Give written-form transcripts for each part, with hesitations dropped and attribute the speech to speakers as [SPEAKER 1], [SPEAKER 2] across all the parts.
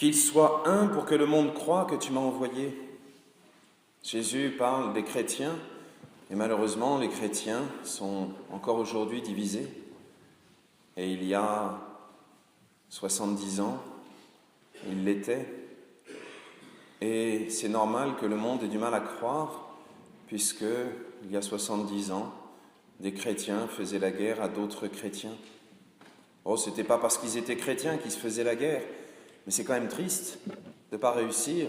[SPEAKER 1] qu'ils soient un pour que le monde croie que tu m'as envoyé. Jésus parle des chrétiens, et malheureusement, les chrétiens sont encore aujourd'hui divisés. Et il y a 70 ans, ils l'étaient. Et c'est normal que le monde ait du mal à croire, puisque, il y a 70 ans, des chrétiens faisaient la guerre à d'autres chrétiens. Oh, ce n'était pas parce qu'ils étaient chrétiens qu'ils se faisaient la guerre, mais c'est quand même triste de ne pas réussir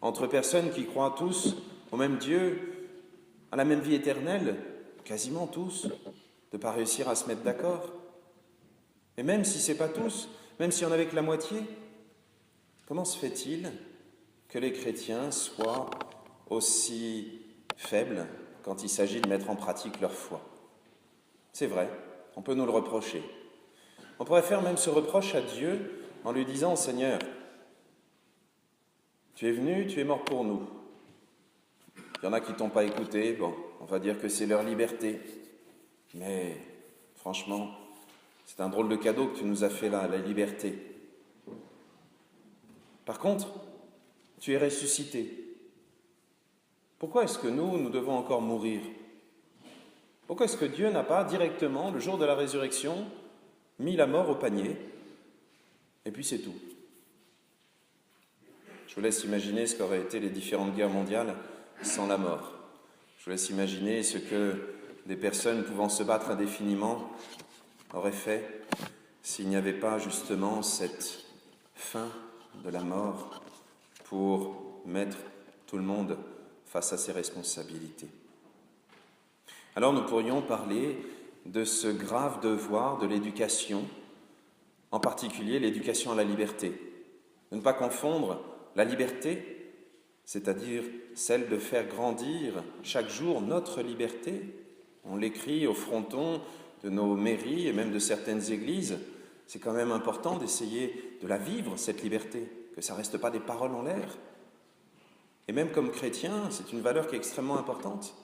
[SPEAKER 1] entre personnes qui croient tous au même Dieu, à la même vie éternelle, quasiment tous, de ne pas réussir à se mettre d'accord. Et même si ce n'est pas tous, même si on avait que la moitié, comment se fait-il que les chrétiens soient aussi faibles quand il s'agit de mettre en pratique leur foi? C'est vrai, on peut nous le reprocher. On pourrait faire même ce reproche à Dieu en lui disant « Seigneur, tu es venu, tu es mort pour nous. Il y en a qui ne t'ont pas écouté, bon, on va dire que c'est leur liberté. Mais franchement, c'est un drôle de cadeau que tu nous as fait là, la liberté. Par contre, tu es ressuscité. Pourquoi est-ce que nous devons encore mourir? Pourquoi est-ce que Dieu n'a pas directement, le jour de la résurrection, mis la mort au panier, et puis c'est tout? Je vous laisse imaginer ce qu'auraient été les différentes guerres mondiales sans la mort. Je vous laisse imaginer ce que des personnes pouvant se battre indéfiniment auraient fait s'il n'y avait pas justement cette fin de la mort pour mettre tout le monde face à ses responsabilités. Alors nous pourrions parler de ce grave devoir de l'éducation, en particulier l'éducation à la liberté. De ne pas confondre la liberté, c'est-à-dire celle de faire grandir chaque jour notre liberté. On l'écrit au fronton de nos mairies et même de certaines églises. C'est quand même important d'essayer de la vivre, cette liberté, que ça ne reste pas des paroles en l'air. Et même comme chrétien, c'est une valeur qui est extrêmement importante.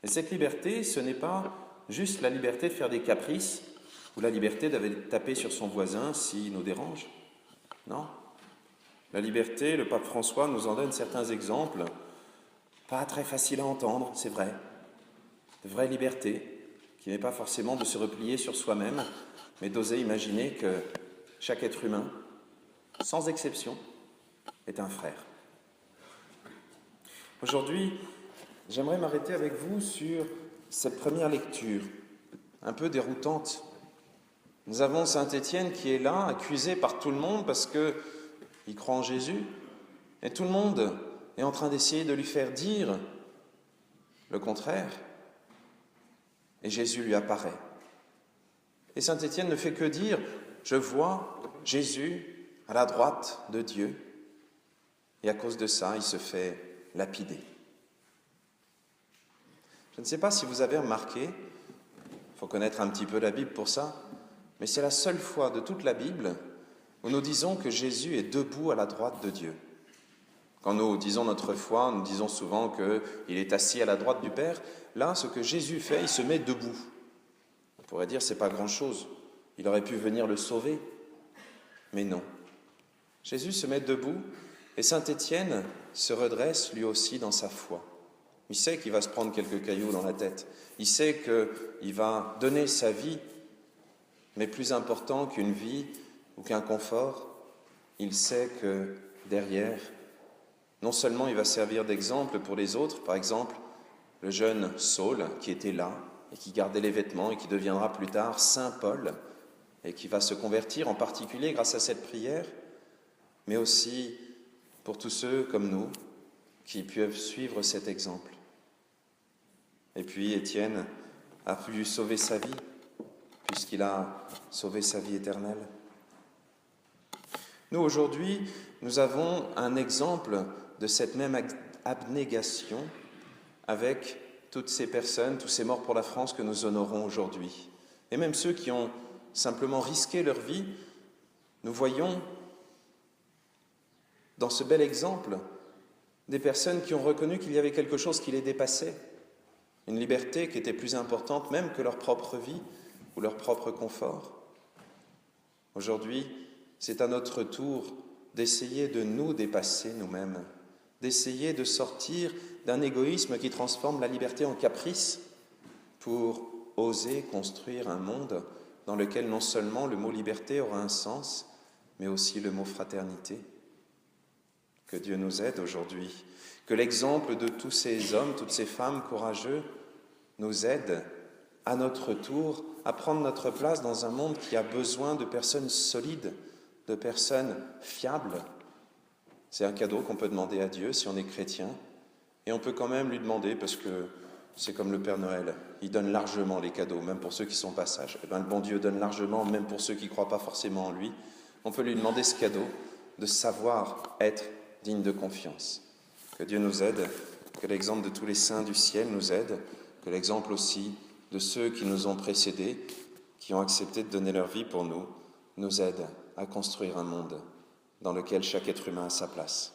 [SPEAKER 1] Et cette liberté, ce n'est pas juste la liberté de faire des caprices ou la liberté d'aller taper sur son voisin s'il nous dérange. Non. La liberté, le pape François nous en donne certains exemples, pas très faciles à entendre, c'est vrai. De vraie liberté, qui n'est pas forcément de se replier sur soi-même, mais d'oser imaginer que chaque être humain, sans exception, est un frère. Aujourd'hui, j'aimerais m'arrêter avec vous sur cette première lecture, un peu déroutante. Nous avons Saint Étienne qui est là, accusé par tout le monde parce qu'il croit en Jésus, et tout le monde est en train d'essayer de lui faire dire le contraire. Et Jésus lui apparaît. Et Saint Étienne ne fait que dire « Je vois Jésus à la droite de Dieu ». Et à cause de ça, il se fait lapider. Je ne sais pas si vous avez remarqué, il faut connaître un petit peu la Bible pour ça, mais c'est la seule fois de toute la Bible où nous disons que Jésus est debout à la droite de Dieu. Quand nous disons notre foi, nous disons souvent qu'il est assis à la droite du Père. Là, ce que Jésus fait, il se met debout. On pourrait dire que ce n'est pas grand-chose. Il aurait pu venir le sauver. Mais non. Jésus se met debout et Saint Étienne se redresse lui aussi dans sa foi. Il sait qu'il va se prendre quelques cailloux dans la tête. Il sait qu'il va donner sa vie, mais plus important qu'une vie ou qu'un confort, il sait que derrière, non seulement il va servir d'exemple pour les autres, par exemple le jeune Saul qui était là et qui gardait les vêtements et qui deviendra plus tard Saint Paul et qui va se convertir en particulier grâce à cette prière, mais aussi pour tous ceux comme nous qui peuvent suivre cet exemple. Et puis Étienne a pu sauver sa vie puisqu'il a sauvé sa vie éternelle. Nous, aujourd'hui, nous avons un exemple de cette même abnégation avec toutes ces personnes, tous ces morts pour la France que nous honorons aujourd'hui. Et même ceux qui ont simplement risqué leur vie, nous voyons dans ce bel exemple des personnes qui ont reconnu qu'il y avait quelque chose qui les dépassait, une liberté qui était plus importante même que leur propre vie ou leur propre confort. Aujourd'hui, c'est à notre tour d'essayer de nous dépasser nous-mêmes, d'essayer de sortir d'un égoïsme qui transforme la liberté en caprice pour oser construire un monde dans lequel non seulement le mot liberté aura un sens, mais aussi le mot fraternité. Que Dieu nous aide aujourd'hui, que l'exemple de tous ces hommes, toutes ces femmes courageux nous aide à notre tour à prendre notre place dans un monde qui a besoin de personnes solides, de personnes fiables. C'est un cadeau qu'on peut demander à Dieu si on est chrétien, et on peut quand même lui demander, parce que c'est comme le Père Noël, il donne largement les cadeaux, même pour ceux qui sont pas sages. Eh bien, le bon Dieu donne largement, même pour ceux qui ne croient pas forcément en lui. On peut lui demander ce cadeau de savoir être digne de confiance. Que Dieu nous aide, que l'exemple de tous les saints du ciel nous aide, que l'exemple aussi de ceux qui nous ont précédés, qui ont accepté de donner leur vie pour nous aide à construire un monde dans lequel chaque être humain a sa place.